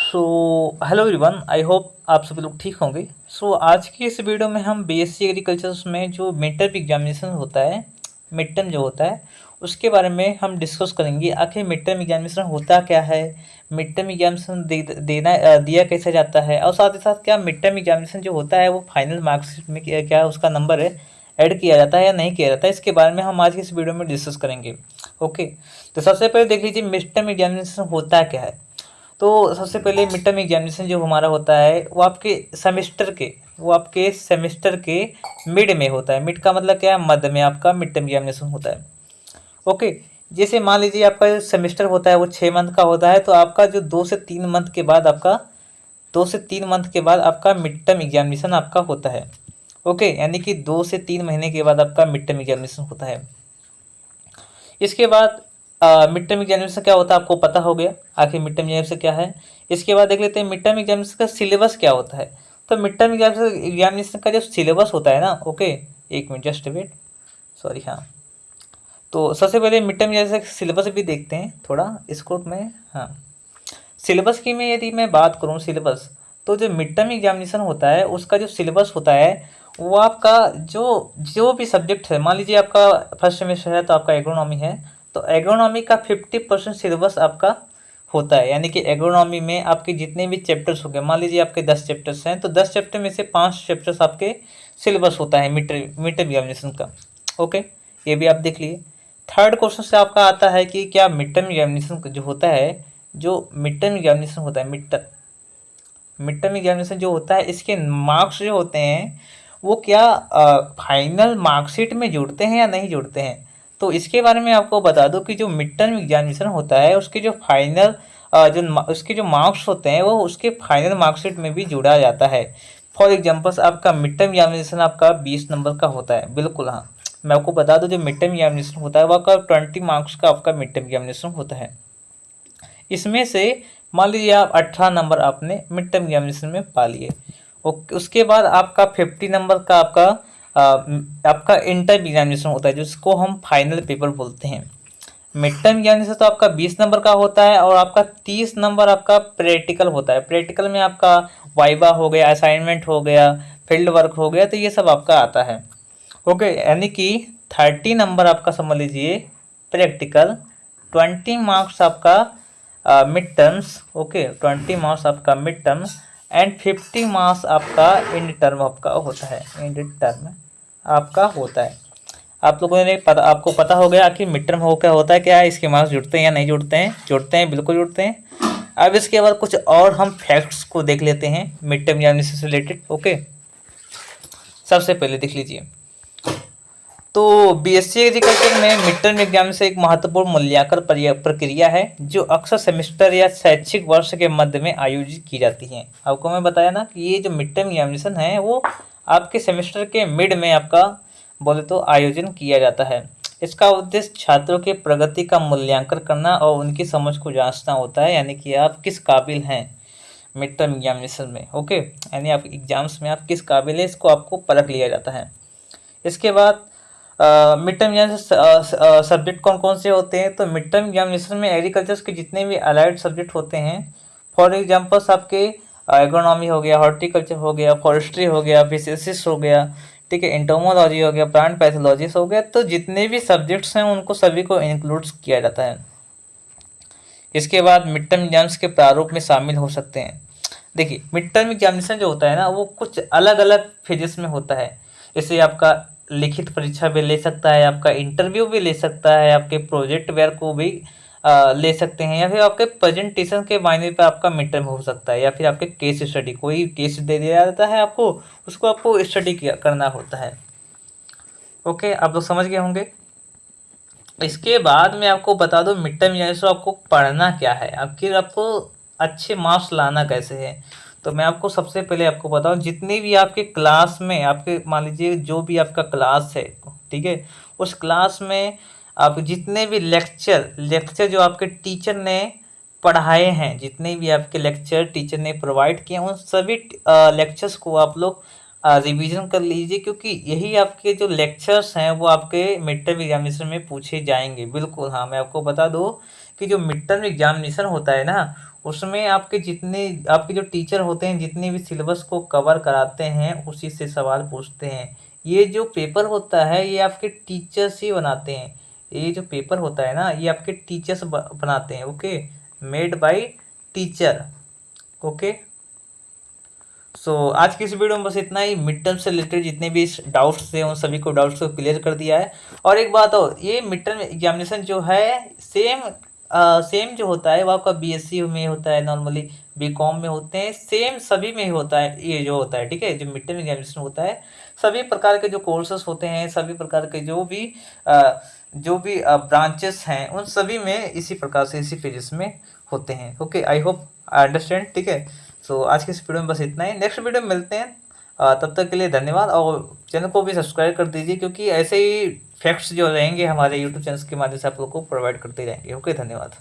So hello everyone, I hope आप सभी लोग ठीक होंगे। आज की इस वीडियो में हम बीएससी एग्रीकल्चर में जो मिड टर्म एग्जामिनेशन होता है, मिड टर्म जो होता है उसके बारे में हम डिस्कस करेंगे। आखिर मिड टर्म एग्जामिनेशन होता क्या है, मिड टर्म एग्जामिनेशन दिया कैसे जाता है, और साथ ही साथ क्या मिड टर्म एग्जामिनेशन जो होता है वो फाइनल मार्क्स में क्या उसका नंबर है ऐड किया जाता है या नहीं किया जाता है, इसके बारे में हम आज की इस वीडियो में डिस्कस करेंगे। ओके, तो सबसे पहले देख लीजिए मिड टर्म एग्जामिनेशन होता क्या है। तो सबसे पहले मिड टर्म एग्जामिनेशन जो हमारा होता है वो आपके सेमेस्टर के मिड में होता है। मिड का मतलब क्या है, मध्य में आपका मिड टर्म एग्जामिनेशन होता है। ओके, जैसे मान लीजिए आपका जो सेमेस्टर होता है वो 6 मंथ का होता है, तो आपका जो 2 से 3 मंथ के बाद आपका मिड टर्म एग्जामिनेशन आपका होता है। ओके, यानी कि 2 से 3 महीने के बाद आपका मिड टर्म एग्जामिनेशन होता है। इसके बाद मिड टर्म एग्जामिनेशन क्या होता है आपको पता हो गया, आखिर मिड टर्म एग्जामिनेशन क्या है। इसके बाद देख लेते हैं मिड टर्म एग्जामिनेशन का सिलेबस क्या होता है। तो मिड टर्म एग्जामिनेशन का जो सिलेबस होता है ना, ओके, एक मिनट जस्ट वेट, सॉरी, हाँ। तो सबसे पहले मिड टर्म एग्जामिनेशन का सिलेबस भी देखते हैं थोड़ा स्कोप में। हाँ, सिलेबस की मैं यदि मैं बात करूँ सिलेबस, तो जो मिड टर्म एग्जामिनेशन होता है उसका जो सिलेबस होता है वो आपका जो जो भी सब्जेक्ट है, मान लीजिए आपका फर्स्ट सेमेस्टर है तो आपका एग्रोनॉमी है, तो एग्रोनॉमी का 50% सिलेबस आपका होता है। यानी कि एग्रोनॉमी में आपके जितने भी चैप्टर्स हो गए, मान लीजिए आपके 10 चैप्टर्स हैं तो 10 चैप्टर में से 5 चैप्टर्स आपके सिलेबस होता है मिड टर्म एग्जामिनेशन का। ओके, ये भी आप देख लिए। थर्ड क्वेश्चन से आपका आता है कि क्या मिड टर्म एग्जामिनेशन जो होता है, जो मिड टर्म एग्जामिनेशन होता है, मिड टर्म एग्जामिनेशन जो होता है इसके मार्क्स जो होते हैं वो क्या फाइनल मार्कशीट में जुड़ते हैं या नहीं जुड़ते हैं। तो इसके बारे में आपको बता दूं कि जो मिड टर्म एग्जामिनेशन होता है उसके जो फाइनल उसके जो मार्क्स होते हैं वो उसके फाइनल मार्कशीट में भी जुड़ा जाता है। फॉर एग्जाम्पल्स आपका मिड टर्म एग्जामिनेशन आपका 20 नंबर का होता है, बिल्कुल हाँ। मैं आपको बता दूं जो मिड टर्म एग्जामिनेशन होता है वो आपका 20 मार्क्स का आपका मिड टर्म एग्जामिनेशन होता है। इसमें से मान लीजिए आप 18 नंबर आपने मिड टर्म एग्जामिनेशन में पा लिए। उसके बाद आपका 50 नंबर का आपका इंटर एग्जामिनेशन होता है जिसको हम फाइनल पेपर बोलते हैं। मिड टर्म एग्जामिनेशन तो आपका 20 नंबर का होता है और आपका 30 नंबर आपका प्रैक्टिकल होता है। प्रैक्टिकल में आपका वाइवा हो गया, असाइनमेंट हो गया, फील्ड वर्क हो गया, तो ये सब आपका आता है। ओके, यानी कि 30 नंबर आपका समझ लीजिए प्रैक्टिकल, 20 मार्क्स आपका मिड टर्म्स, ओके, 20 मार्क्स आपका मिड टर्म एंड 50 मार्क्स आपका इंड टर्म आपका होता है, इंड टर्म आपका होता है। आप लोगों ने पता, आपको पता हो गया कि मिड टर्म हो क्या होता है, क्या है, इसके मार्क्स जुड़ते हैं या नहीं जुड़ते हैं। जुड़ते हैं, बिल्कुल जुड़ते हैं। अब इसके बाद कुछ और हम फैक्ट्स को देख लेते हैं मिड टर्म एग्जामिनेशन से रिलेटेड। ओके, सबसे पहले देख लीजिए, तो बीएससी एग्रीकल्चर में मिड टर्म एग्जाम से एक महत्वपूर्ण मूल्यांकन प्रक्रिया है जो अक्सर सेमेस्टर या शैक्षिक वर्ष के मध्य में आयोजित की जाती है। आपको मैं बताया ना कि ये जो मिड टर्म एग्जामिनेशन है वो आपके सेमेस्टर के मिड में आपका बोले तो आयोजन किया जाता है। इसका उद्देश्य छात्रों के प्रगति का मूल्यांकन करना और उनकी समझ को जांचना होता है, यानी कि आप किस काबिल हैं मिड टर्म एग्जामिनेशन में। ओके, यानी आप एग्जाम्स में आप किस काबिल है इसको आपको परख लिया जाता है। इसके बाद मिड टर्म एग्जामिनेशन सब्जेक्ट कौन कौन से होते हैं, तो मिड टर्म एग्जामिनेशन में एग्रीकल्चर के जितने भी अलाइड सब्जेक्ट होते हैं, फॉर एग्जाम्पल्स आपके एग्रोनॉमी हो गया, हॉर्टिकल्चर हो गया, फॉरेस्ट्री हो गया, फिशरीज हो गया, ठीक है, एंटोमोलॉजी हो गया, प्लांट पैथोलॉजिस्ट हो गया, तो जितने भी सब्जेक्ट्स हैं उनको सभी को इंक्लूड किया जाता है। इसके बाद मिड टर्म एग्जाम्स के प्रारूप में शामिल हो सकते हैं। देखिए मिड टर्म एग्जामिनेशन जो होता है ना वो कुछ अलग अलग फेजेस में होता है। जैसे आपका लिखित परीक्षा भी ले सकता है, आपका इंटरव्यू भी ले सकता है, आपके प्रोजेक्ट वर्क को भी ले सकते हैं, या फिर आपके प्रेजेंटेशन के मायने पर आपका मिड टर्म हो सकता है, या फिर आपके केस स्टडी, कोई केस दे दिया जाता है आपको, उसको आपको स्टडी करना होता है। ओके, आप लोग समझ गए होंगे। इसके बाद मैं आपको बता दूं मिड टर्म एग्जामिनेशन आपको पढ़ना क्या है, आखिर आपको अच्छे मार्क्स लाना कैसे है। तो मैं आपको सबसे पहले आपको बताऊं, जितने भी आपके क्लास में आपके मान लीजिए जो भी आपका क्लास है, ठीक है, उस क्लास में आप जितने भी लेक्चर जो आपके टीचर ने पढ़ाए हैं, जितने भी आपके लेक्चर टीचर ने प्रोवाइड किए उन सभी लेक्चर्स को आप लोग रिवीजन कर लीजिए, क्योंकि यही आपके जो लेक्चर्स हैं वो आपके मिड टर्म एग्जामिनेशन में पूछे जाएंगे। बिल्कुल हाँ, मैं आपको बता दूं कि जो मिड टर्म एग्जामिनेशन होता है ना, उसमें आपके जो टीचर होते हैं, जितने भी सिलेबस को कवर कराते हैं उसी से सवाल पूछते हैं। ये जो पेपर होता है ये आपके टीचर्स ही बनाते हैं। ये जो पेपर होता है ना, ये आपके टीचर्स बनाते हैं। Okay, made by teacher. Okay, so आज की इस वीडियो में बस इतना ही। मिड टर्म से रिलेटेड जितने भी डाउट्स थे उन सभी को डाउट्स को क्लियर कर दिया है। और एक बात और, ये मिड टर्म एग्जामिनेशन जो है सेम जो होता है वो आपका बीएससी में होता है, नॉर्मली बीकॉम में होते हैं, सेम सभी में ही होता है ये जो होता है। ठीक है, जो मिड टर्म एग्जामिनेशन होता है, सभी प्रकार के जो कोर्सेस होते हैं, सभी प्रकार के जो भी ब्रांचेस हैं, उन सभी में इसी प्रकार से इसी फेजेस में होते हैं। Okay, I hope I understand. ठीक है, सो आज की इस वीडियो में बस इतना ही। नेक्स्ट वीडियो में मिलते हैं। तब तक के लिए धन्यवाद, और चैनल को भी सब्सक्राइब कर दीजिए, क्योंकि ऐसे ही फैक्ट्स जो रहेंगे हमारे यूट्यूब चैनल के माध्यम से आप लोग को प्रोवाइड करते रहेंगे। ओके, धन्यवाद।